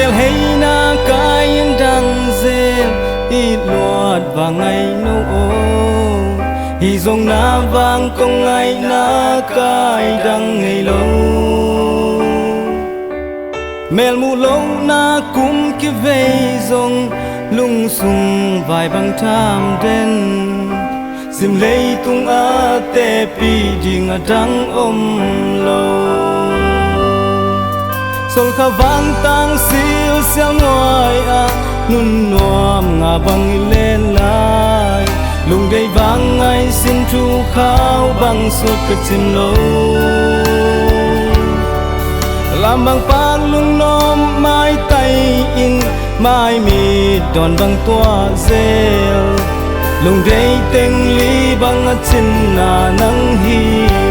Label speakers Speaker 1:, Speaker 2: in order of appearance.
Speaker 1: liều hay na cái đang dê ít loạt và ngày nô hi dòng na vang công ngày na cái đang ngày lâu mèl mù lâu na cũng kia về dòng lung sung vài băng tham đen sim lấy tung a te pi ding a dang lâu sol kha vang tang sil sil ngoài a nun nuam nga bang lên lại lung đầy vang ngày xin chu khao băng suốt cái chim lâu làm bằng pak lung nom mai tay in mai mi đòn bằng tua rêu lung đầy tên lý bằng chin na nắng hi